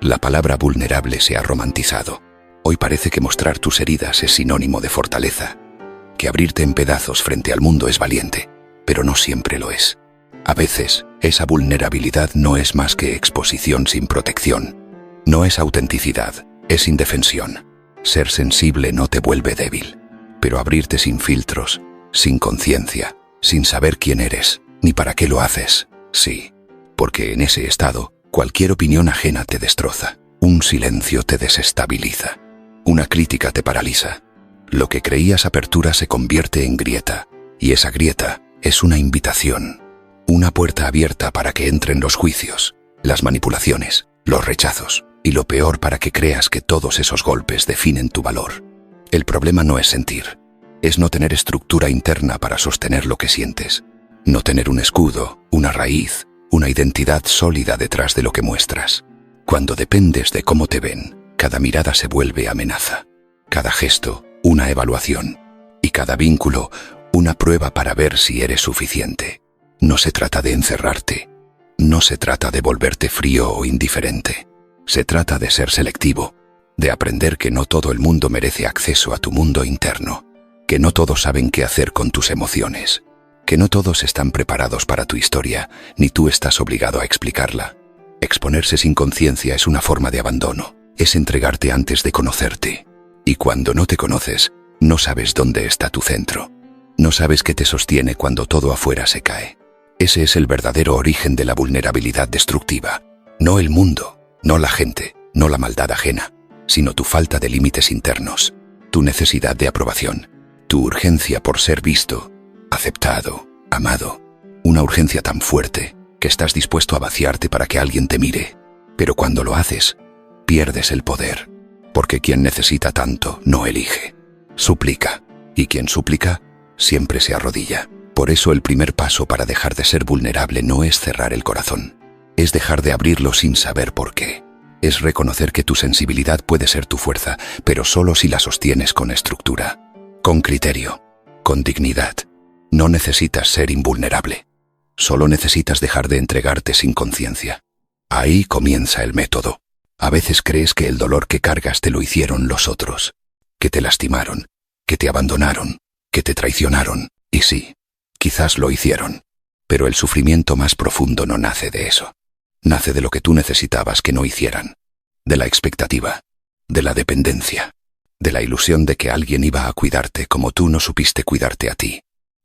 La palabra vulnerable se ha romantizado. Hoy parece que mostrar tus heridas es sinónimo de fortaleza, que abrirte en pedazos frente al mundo es valiente, pero no siempre lo es. A veces, esa vulnerabilidad no es más que exposición sin protección. No es autenticidad, es indefensión. Ser sensible no te vuelve débil, pero abrirte sin filtros, sin conciencia, sin saber quién eres, ni para qué lo haces, sí. Porque en ese estado, cualquier opinión ajena te destroza, un silencio te desestabiliza, una crítica te paraliza. Lo que creías apertura se convierte en grieta, y esa grieta es una invitación, una puerta abierta para que entren los juicios, las manipulaciones, los rechazos, y lo peor para que creas que todos esos golpes definen tu valor. El problema no es sentir, es no tener estructura interna para sostener lo que sientes, no tener un escudo, una raíz, una identidad sólida detrás de lo que muestras. Cuando dependes de cómo te ven, cada mirada se vuelve amenaza, cada gesto, una evaluación, y cada vínculo, una prueba para ver si eres suficiente. No se trata de encerrarte, no se trata de volverte frío o indiferente. Se trata de ser selectivo, de aprender que no todo el mundo merece acceso a tu mundo interno, que no todos saben qué hacer con tus emociones, que no todos están preparados para tu historia, ni tú estás obligado a explicarla. Exponerse sin conciencia es una forma de abandono, es entregarte antes de conocerte. Y cuando no te conoces, no sabes dónde está tu centro. No sabes qué te sostiene cuando todo afuera se cae. Ese es el verdadero origen de la vulnerabilidad destructiva. No el mundo, no la gente, no la maldad ajena, sino tu falta de límites internos, tu necesidad de aprobación, tu urgencia por ser visto, aceptado, amado. Una urgencia tan fuerte que estás dispuesto a vaciarte para que alguien te mire. Pero cuando lo haces, pierdes el poder. Porque quien necesita tanto no elige, suplica. Y quien suplica, siempre se arrodilla. Por eso el primer paso para dejar de ser vulnerable no es cerrar el corazón. Es dejar de abrirlo sin saber por qué. Es reconocer que tu sensibilidad puede ser tu fuerza, pero solo si la sostienes con estructura, con criterio, con dignidad. No necesitas ser invulnerable. Solo necesitas dejar de entregarte sin conciencia. Ahí comienza el método. A veces crees que el dolor que cargas te lo hicieron los otros, que te lastimaron, que te abandonaron, que te traicionaron, y sí, quizás lo hicieron. Pero el sufrimiento más profundo no nace de eso. Nace de lo que tú necesitabas que no hicieran, de la expectativa, de la dependencia, de la ilusión de que alguien iba a cuidarte como tú no supiste cuidarte a ti.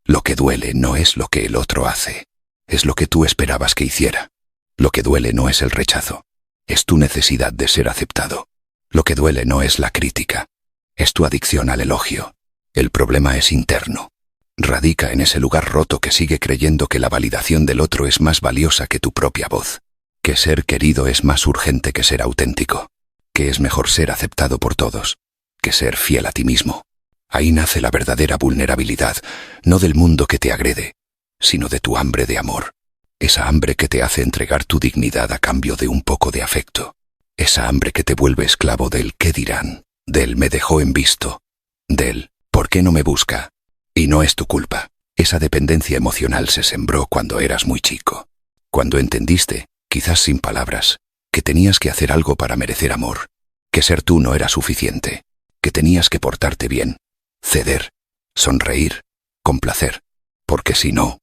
Lo que duele no es lo que el otro hace, es lo que tú esperabas que hiciera. Lo que duele no es el rechazo, es tu necesidad de ser aceptado. Lo que duele no es la crítica, es tu adicción al elogio. El problema es interno. Radica en ese lugar roto que sigue creyendo que la validación del otro es más valiosa que tu propia voz, que ser querido es más urgente que ser auténtico, que es mejor ser aceptado por todos, que ser fiel a ti mismo. Ahí nace la verdadera vulnerabilidad, no del mundo que te agrede, sino de tu hambre de amor. Esa hambre que te hace entregar tu dignidad a cambio de un poco de afecto. Esa hambre que te vuelve esclavo del qué dirán, del me dejó en visto, del ¿por qué no me busca? Y no es tu culpa. Esa dependencia emocional se sembró cuando eras muy chico. Cuando entendiste, quizás sin palabras, que tenías que hacer algo para merecer amor, que ser tú no era suficiente, que tenías que portarte bien, ceder, sonreír, complacer, porque si no,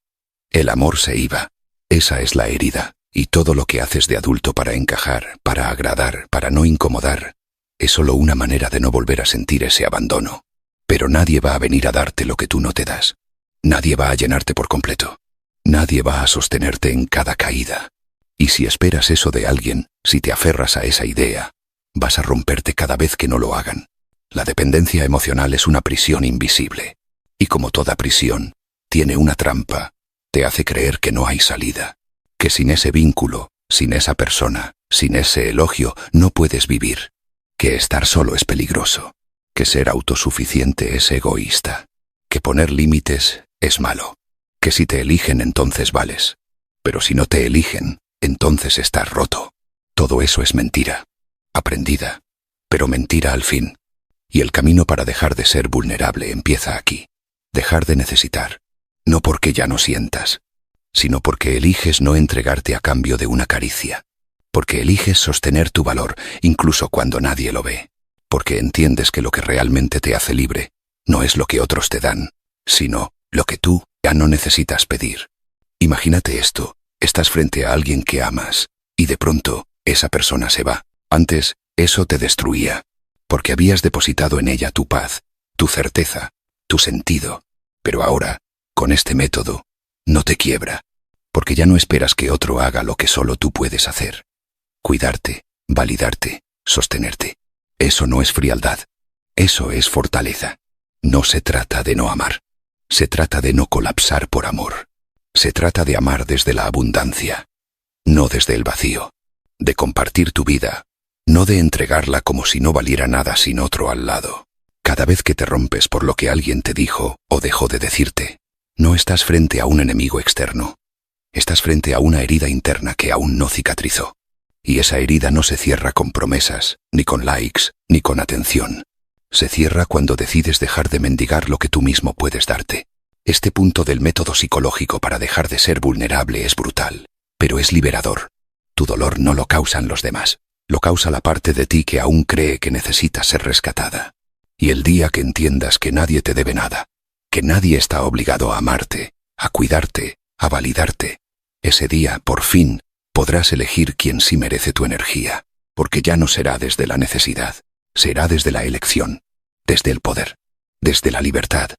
el amor se iba. Esa es la herida, y todo lo que haces de adulto para encajar, para agradar, para no incomodar, es solo una manera de no volver a sentir ese abandono. Pero nadie va a venir a darte lo que tú no te das. Nadie va a llenarte por completo. Nadie va a sostenerte en cada caída. Y si esperas eso de alguien, si te aferras a esa idea, vas a romperte cada vez que no lo hagan. La dependencia emocional es una prisión invisible. Y como toda prisión, tiene una trampa. Te hace creer que no hay salida. Que sin ese vínculo, sin esa persona, sin ese elogio, no puedes vivir. Que estar solo es peligroso. Que ser autosuficiente es egoísta. Que poner límites es malo. Que si te eligen entonces vales. Pero si no te eligen, entonces estás roto. Todo eso es mentira. Aprendida. Pero mentira al fin. Y el camino para dejar de ser vulnerable empieza aquí. Dejar de necesitar. No porque ya no sientas, sino porque eliges no entregarte a cambio de una caricia. Porque eliges sostener tu valor incluso cuando nadie lo ve. Porque entiendes que lo que realmente te hace libre no es lo que otros te dan, sino lo que tú ya no necesitas pedir. Imagínate esto, estás frente a alguien que amas, y de pronto esa persona se va. Antes, eso te destruía, porque habías depositado en ella tu paz, tu certeza, tu sentido. Pero ahora, con este método, no te quiebra, porque ya no esperas que otro haga lo que solo tú puedes hacer. Cuidarte, validarte, sostenerte. Eso no es frialdad, eso es fortaleza. No se trata de no amar, se trata de no colapsar por amor. Se trata de amar desde la abundancia, no desde el vacío. De compartir tu vida, no de entregarla como si no valiera nada sin otro al lado. Cada vez que te rompes por lo que alguien te dijo o dejó de decirte, no estás frente a un enemigo externo. Estás frente a una herida interna que aún no cicatrizó. Y esa herida no se cierra con promesas, ni con likes, ni con atención. Se cierra cuando decides dejar de mendigar lo que tú mismo puedes darte. Este punto del método psicológico para dejar de ser vulnerable es brutal, pero es liberador. Tu dolor no lo causan los demás, lo causa la parte de ti que aún cree que necesita ser rescatada. Y el día que entiendas que nadie te debe nada, que nadie está obligado a amarte, a cuidarte, a validarte, ese día, por fin, podrás elegir quién sí merece tu energía, porque ya no será desde la necesidad, será desde la elección, desde el poder, desde la libertad.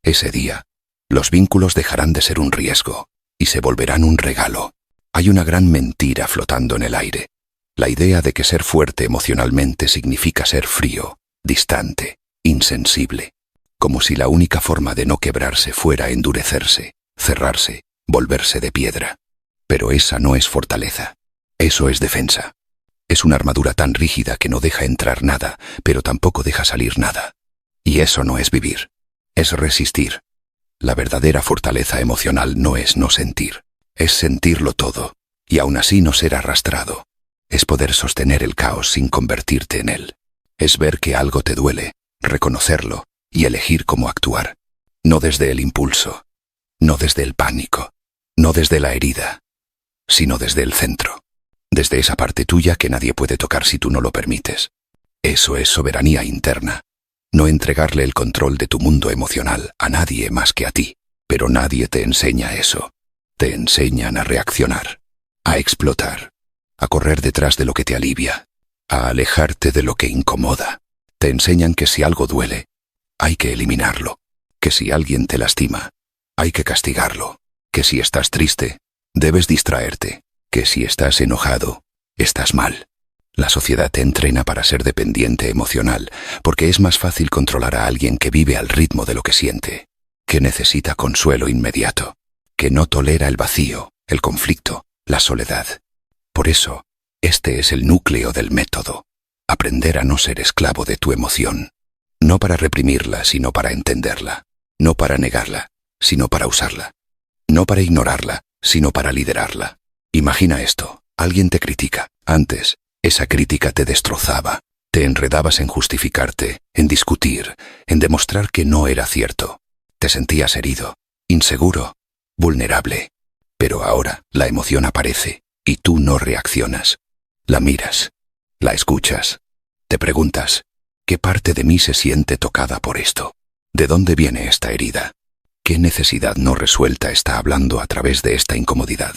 Ese día, los vínculos dejarán de ser un riesgo y se volverán un regalo. Hay una gran mentira flotando en el aire, la idea de que ser fuerte emocionalmente significa ser frío, distante, insensible, como si la única forma de no quebrarse fuera endurecerse, cerrarse, volverse de piedra. Pero esa no es fortaleza, eso es defensa. Es una armadura tan rígida que no deja entrar nada, pero tampoco deja salir nada. Y eso no es vivir, es resistir. La verdadera fortaleza emocional no es no sentir, es sentirlo todo, y aún así no ser arrastrado. Es poder sostener el caos sin convertirte en él. Es ver que algo te duele, reconocerlo y elegir cómo actuar. No desde el impulso, no desde el pánico, no desde la herida, sino desde el centro. Desde esa parte tuya que nadie puede tocar si tú no lo permites. Eso es soberanía interna. No entregarle el control de tu mundo emocional a nadie más que a ti. Pero nadie te enseña eso. Te enseñan a reaccionar, a explotar, a correr detrás de lo que te alivia, a alejarte de lo que incomoda. Te enseñan que si algo duele, hay que eliminarlo. Que si alguien te lastima, hay que castigarlo. Que si estás triste, debes distraerte. Que si estás enojado, estás mal. La sociedad te entrena para ser dependiente emocional, porque es más fácil controlar a alguien que vive al ritmo de lo que siente, que necesita consuelo inmediato, que no tolera el vacío, el conflicto, la soledad. Por eso, este es el núcleo del método. Aprender a no ser esclavo de tu emoción. No para reprimirla, sino para entenderla. No para negarla, sino para usarla. No para ignorarla, sino para liderarla. Imagina esto, alguien te critica. Antes, esa crítica te destrozaba. Te enredabas en justificarte, en discutir, en demostrar que no era cierto. Te sentías herido, inseguro, vulnerable. Pero ahora la emoción aparece y tú no reaccionas. La miras, la escuchas, te preguntas, ¿qué parte de mí se siente tocada por esto? ¿De dónde viene esta herida? ¿Qué necesidad no resuelta está hablando a través de esta incomodidad?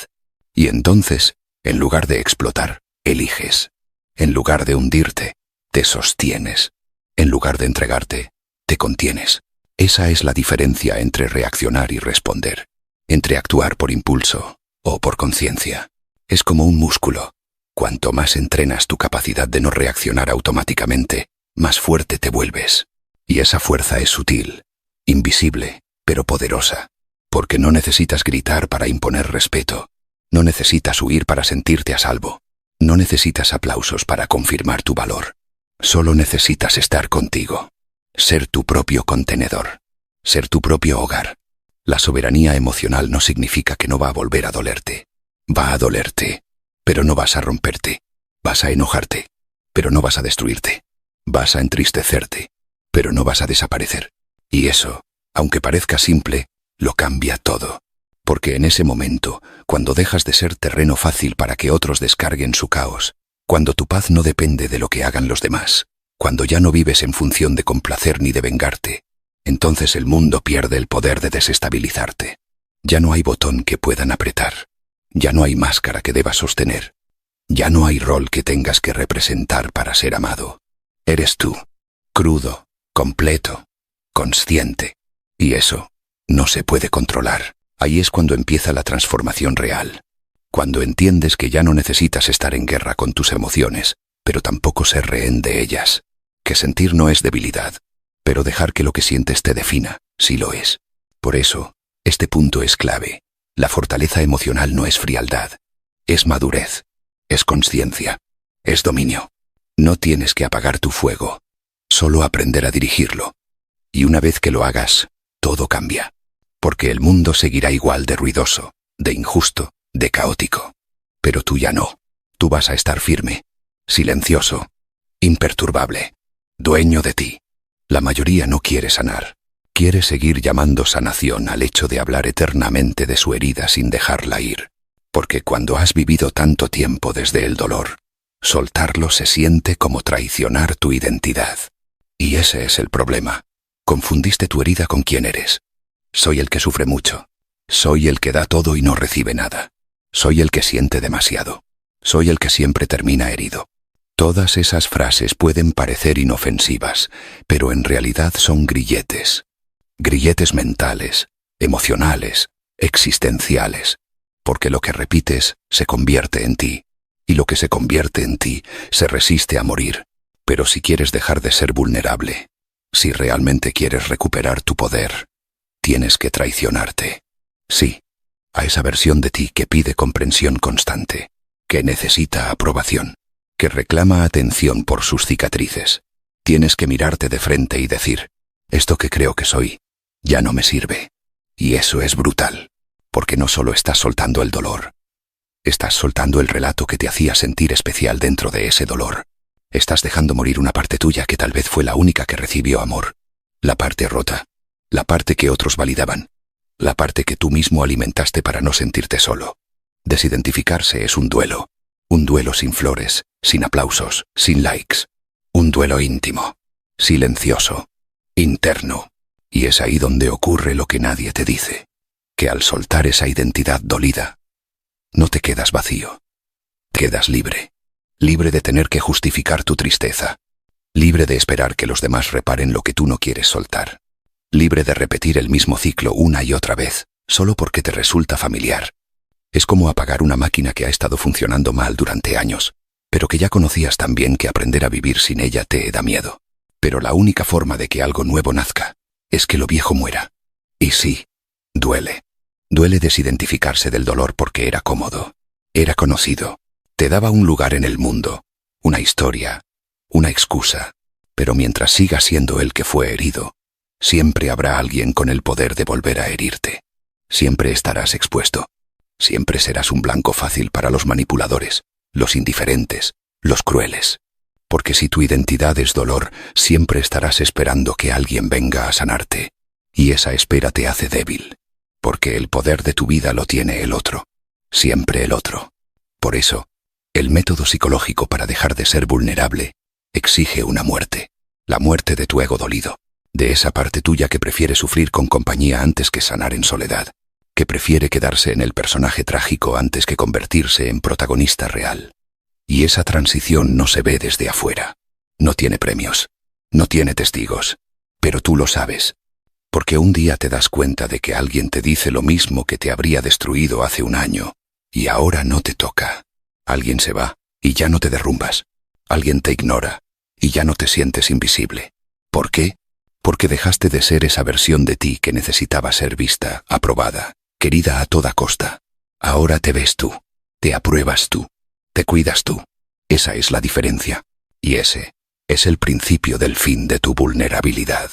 Y entonces, en lugar de explotar, eliges. En lugar de hundirte, te sostienes. En lugar de entregarte, te contienes. Esa es la diferencia entre reaccionar y responder. Entre actuar por impulso o por conciencia. Es como un músculo. Cuanto más entrenas tu capacidad de no reaccionar automáticamente, más fuerte te vuelves. Y esa fuerza es sutil, invisible, pero poderosa. Porque no necesitas gritar para imponer respeto. No necesitas huir para sentirte a salvo. No necesitas aplausos para confirmar tu valor. Solo necesitas estar contigo. Ser tu propio contenedor. Ser tu propio hogar. La soberanía emocional no significa que no va a volver a dolerte. Va a dolerte, pero no vas a romperte. Vas a enojarte, pero no vas a destruirte. Vas a entristecerte, pero no vas a desaparecer. Y eso, aunque parezca simple, lo cambia todo. Porque en ese momento, cuando dejas de ser terreno fácil para que otros descarguen su caos, cuando tu paz no depende de lo que hagan los demás, cuando ya no vives en función de complacer ni de vengarte, entonces el mundo pierde el poder de desestabilizarte. Ya no hay botón que puedan apretar. Ya no hay máscara que debas sostener. Ya no hay rol que tengas que representar para ser amado. Eres tú, crudo, completo, consciente. Y eso no se puede controlar. Ahí es cuando empieza la transformación real. Cuando entiendes que ya no necesitas estar en guerra con tus emociones, pero tampoco ser rehén de ellas. Que sentir no es debilidad, pero dejar que lo que sientes te defina, sí lo es. Por eso, este punto es clave. La fortaleza emocional no es frialdad. Es madurez. Es conciencia. Es dominio. No tienes que apagar tu fuego. Solo aprender a dirigirlo. Y una vez que lo hagas, todo cambia. Porque el mundo seguirá igual de ruidoso, de injusto, de caótico. Pero tú ya no. Tú vas a estar firme, silencioso, imperturbable, dueño de ti. La mayoría no quiere sanar. Quiere seguir llamando sanación al hecho de hablar eternamente de su herida sin dejarla ir. Porque cuando has vivido tanto tiempo desde el dolor, soltarlo se siente como traicionar tu identidad. Y ese es el problema. Confundiste tu herida con quién eres. Soy el que sufre mucho. Soy el que da todo y no recibe nada. Soy el que siente demasiado. Soy el que siempre termina herido. Todas esas frases pueden parecer inofensivas, pero en realidad son grilletes. Grilletes mentales, emocionales, existenciales. Porque lo que repites se convierte en ti. Y lo que se convierte en ti se resiste a morir. Pero si quieres dejar de ser vulnerable, si realmente quieres recuperar tu poder, tienes que traicionarte. Sí, a esa versión de ti que pide comprensión constante, que necesita aprobación, que reclama atención por sus cicatrices. Tienes que mirarte de frente y decir, esto que creo que soy, ya no me sirve. Y eso es brutal, porque no solo estás soltando el dolor, estás soltando el relato que te hacía sentir especial dentro de ese dolor. Estás dejando morir una parte tuya que tal vez fue la única que recibió amor. La parte rota, la parte que otros validaban, la parte que tú mismo alimentaste para no sentirte solo. Desidentificarse es un duelo sin flores, sin aplausos, sin likes. Un duelo íntimo, silencioso, interno. Y es ahí donde ocurre lo que nadie te dice, que al soltar esa identidad dolida, no te quedas vacío, quedas libre. Libre de tener que justificar tu tristeza. Libre de esperar que los demás reparen lo que tú no quieres soltar. Libre de repetir el mismo ciclo una y otra vez, solo porque te resulta familiar. Es como apagar una máquina que ha estado funcionando mal durante años, pero que ya conocías tan bien que aprender a vivir sin ella te da miedo. Pero la única forma de que algo nuevo nazca es que lo viejo muera. Y sí, duele. Duele desidentificarse del dolor porque era cómodo, era conocido. Te daba un lugar en el mundo, una historia, una excusa, pero mientras sigas siendo el que fue herido, siempre habrá alguien con el poder de volver a herirte. Siempre estarás expuesto. Siempre serás un blanco fácil para los manipuladores, los indiferentes, los crueles. Porque si tu identidad es dolor, siempre estarás esperando que alguien venga a sanarte. Y esa espera te hace débil. Porque el poder de tu vida lo tiene el otro. Siempre el otro. Por eso, el método psicológico para dejar de ser vulnerable exige una muerte. La muerte de tu ego dolido. De esa parte tuya que prefiere sufrir con compañía antes que sanar en soledad. Que prefiere quedarse en el personaje trágico antes que convertirse en protagonista real. Y esa transición no se ve desde afuera. No tiene premios. No tiene testigos. Pero tú lo sabes. Porque un día te das cuenta de que alguien te dice lo mismo que te habría destruido hace un año. Y ahora no te toca. Alguien se va, y ya no te derrumbas. Alguien te ignora, y ya no te sientes invisible. ¿Por qué? Porque dejaste de ser esa versión de ti que necesitaba ser vista, aprobada, querida a toda costa. Ahora te ves tú, te apruebas tú, te cuidas tú. Esa es la diferencia. Y ese es el principio del fin de tu vulnerabilidad.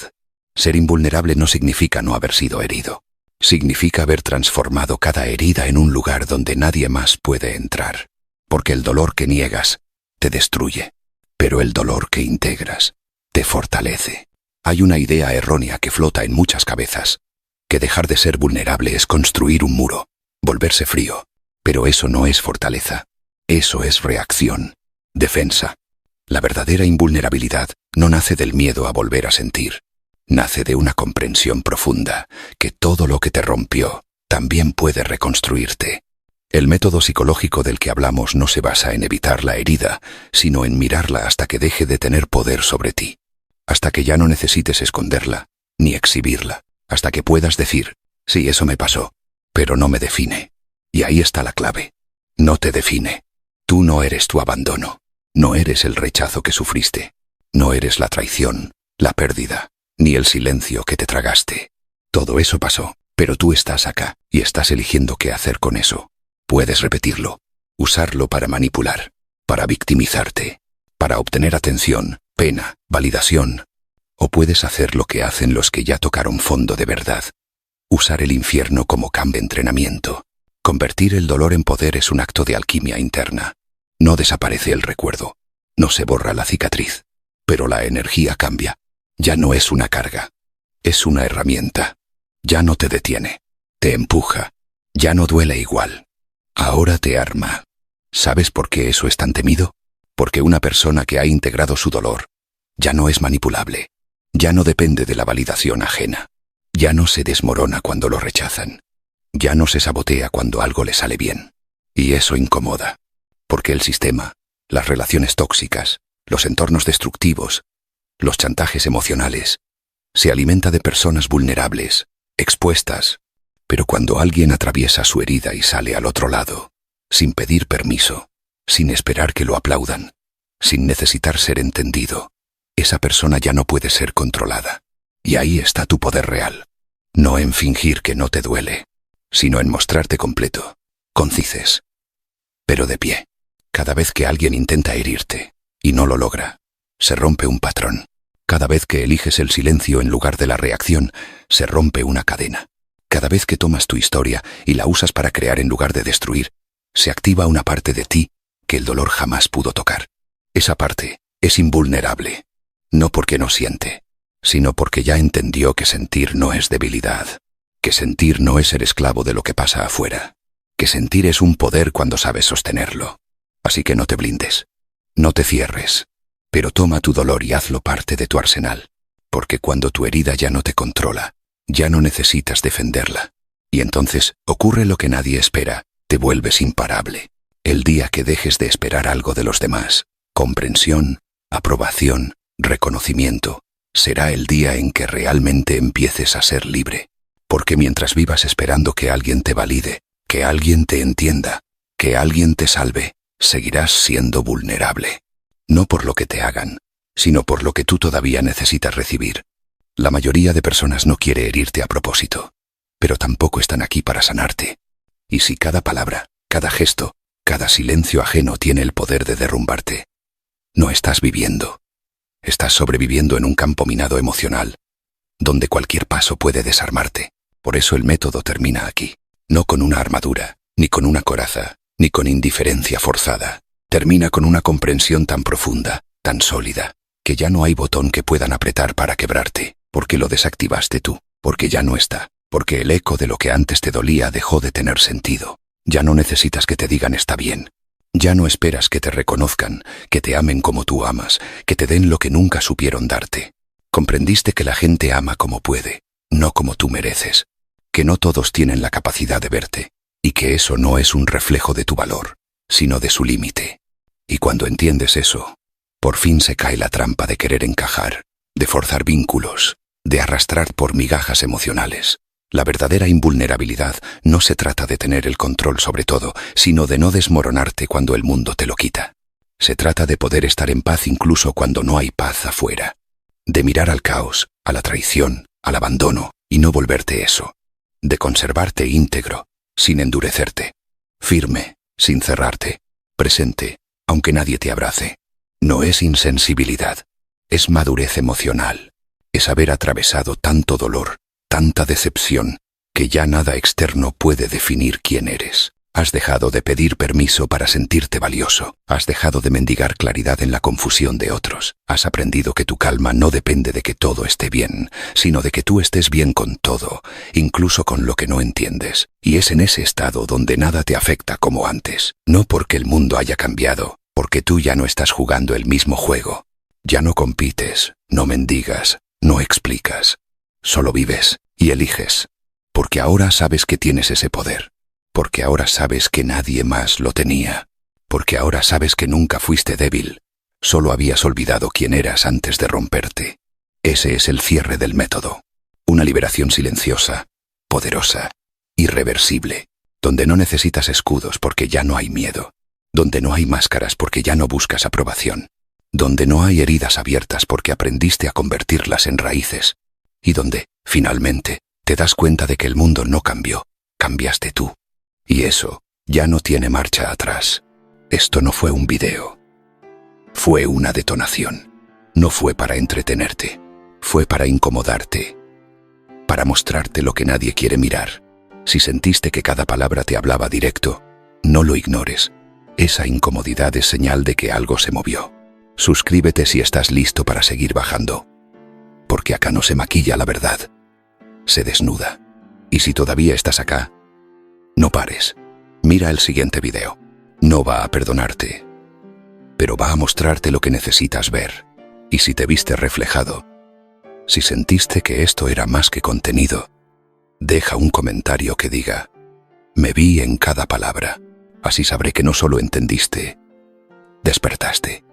Ser invulnerable no significa no haber sido herido. Significa haber transformado cada herida en un lugar donde nadie más puede entrar. Porque el dolor que niegas te destruye, pero el dolor que integras te fortalece. Hay una idea errónea que flota en muchas cabezas, que dejar de ser vulnerable es construir un muro, volverse frío. Pero eso no es fortaleza. Eso es reacción, defensa. La verdadera invulnerabilidad no nace del miedo a volver a sentir. Nace de una comprensión profunda que todo lo que te rompió también puede reconstruirte. El método psicológico del que hablamos no se basa en evitar la herida, sino en mirarla hasta que deje de tener poder sobre ti. Hasta que ya no necesites esconderla, ni exhibirla. Hasta que puedas decir, sí, eso me pasó, pero no me define. Y ahí está la clave. No te define. Tú no eres tu abandono. No eres el rechazo que sufriste. No eres la traición, la pérdida, ni el silencio que te tragaste. Todo eso pasó, pero tú estás acá y estás eligiendo qué hacer con eso. Puedes repetirlo, usarlo para manipular, para victimizarte, para obtener atención, pena, validación. O puedes hacer lo que hacen los que ya tocaron fondo de verdad. Usar el infierno como campo de entrenamiento. Convertir el dolor en poder es un acto de alquimia interna. No desaparece el recuerdo, no se borra la cicatriz, pero la energía cambia. Ya no es una carga, es una herramienta. Ya no te detiene, te empuja, ya no duele igual. Ahora te arma. ¿Sabes por qué eso es tan temido? Porque una persona que ha integrado su dolor ya no es manipulable, ya no depende de la validación ajena, ya no se desmorona cuando lo rechazan, ya no se sabotea cuando algo le sale bien. Y eso incomoda. Porque el sistema, las relaciones tóxicas, los entornos destructivos, los chantajes emocionales, se alimenta de personas vulnerables, expuestas. Pero cuando alguien atraviesa su herida y sale al otro lado, sin pedir permiso, sin esperar que lo aplaudan, sin necesitar ser entendido, esa persona ya no puede ser controlada. Y ahí está tu poder real. No en fingir que no te duele, sino en mostrarte completo, concises, pero de pie. Cada vez que alguien intenta herirte, y no lo logra, se rompe un patrón. Cada vez que eliges el silencio en lugar de la reacción, se rompe una cadena. Cada vez que tomas tu historia y la usas para crear en lugar de destruir, se activa una parte de ti que el dolor jamás pudo tocar. Esa parte es invulnerable, no porque no siente, sino porque ya entendió que sentir no es debilidad, que sentir no es ser esclavo de lo que pasa afuera, que sentir es un poder cuando sabes sostenerlo. Así que no te blindes, no te cierres, pero toma tu dolor y hazlo parte de tu arsenal, porque cuando tu herida ya no te controla, ya no necesitas defenderla. Y entonces ocurre lo que nadie espera, te vuelves imparable. El día que dejes de esperar algo de los demás, comprensión, aprobación, reconocimiento, será el día en que realmente empieces a ser libre. Porque mientras vivas esperando que alguien te valide, que alguien te entienda, que alguien te salve, seguirás siendo vulnerable. No por lo que te hagan, sino por lo que tú todavía necesitas recibir. La mayoría de personas no quiere herirte a propósito, pero tampoco están aquí para sanarte. Y si cada palabra, cada gesto, cada silencio ajeno tiene el poder de derrumbarte, no estás viviendo. Estás sobreviviendo en un campo minado emocional, donde cualquier paso puede desarmarte. Por eso el método termina aquí, no con una armadura, ni con una coraza, ni con indiferencia forzada. Termina con una comprensión tan profunda, tan sólida, que ya no hay botón que puedan apretar para quebrarte, porque lo desactivaste tú, porque ya no está, porque el eco de lo que antes te dolía dejó de tener sentido. Ya no necesitas que te digan está bien. Ya no esperas que te reconozcan, que te amen como tú amas, que te den lo que nunca supieron darte. Comprendiste que la gente ama como puede, no como tú mereces, que no todos tienen la capacidad de verte, y que eso no es un reflejo de tu valor, sino de su límite. Y cuando entiendes eso, por fin se cae la trampa de querer encajar, de forzar vínculos, de arrastrar por migajas emocionales. La verdadera invulnerabilidad no se trata de tener el control sobre todo, sino de no desmoronarte cuando el mundo te lo quita. Se trata de poder estar en paz incluso cuando no hay paz afuera. De mirar al caos, a la traición, al abandono, y no volverte eso. De conservarte íntegro, sin endurecerte. Firme, sin cerrarte. Presente, aunque nadie te abrace. No es insensibilidad, es madurez emocional. Es haber atravesado tanto dolor, tanta decepción, que ya nada externo puede definir quién eres. Has dejado de pedir permiso para sentirte valioso. Has dejado de mendigar claridad en la confusión de otros. Has aprendido que tu calma no depende de que todo esté bien, sino de que tú estés bien con todo, incluso con lo que no entiendes. Y es en ese estado donde nada te afecta como antes. No porque el mundo haya cambiado, porque tú ya no estás jugando el mismo juego. Ya no compites, no mendigas, no explicas. Solo vives y eliges. Porque ahora sabes que tienes ese poder. Porque ahora sabes que nadie más lo tenía. Porque ahora sabes que nunca fuiste débil. Solo habías olvidado quién eras antes de romperte. Ese es el cierre del método. Una liberación silenciosa, poderosa, irreversible, donde no necesitas escudos porque ya no hay miedo, donde no hay máscaras porque ya no buscas aprobación, donde no hay heridas abiertas porque aprendiste a convertirlas en raíces, y donde, finalmente, te das cuenta de que el mundo no cambió, cambiaste tú. Y eso ya no tiene marcha atrás. Esto no fue un video. Fue una detonación. No fue para entretenerte. Fue para incomodarte. Para mostrarte lo que nadie quiere mirar. Si sentiste que cada palabra te hablaba directo, no lo ignores. Esa incomodidad es señal de que algo se movió. Suscríbete si estás listo para seguir bajando. Porque acá no se maquilla la verdad. Se desnuda. Y si todavía estás acá, no pares. Mira el siguiente video. No va a perdonarte, pero va a mostrarte lo que necesitas ver. Y si te viste reflejado, si sentiste que esto era más que contenido, deja un comentario que diga, me vi en cada palabra. Así sabré que no solo entendiste, despertaste.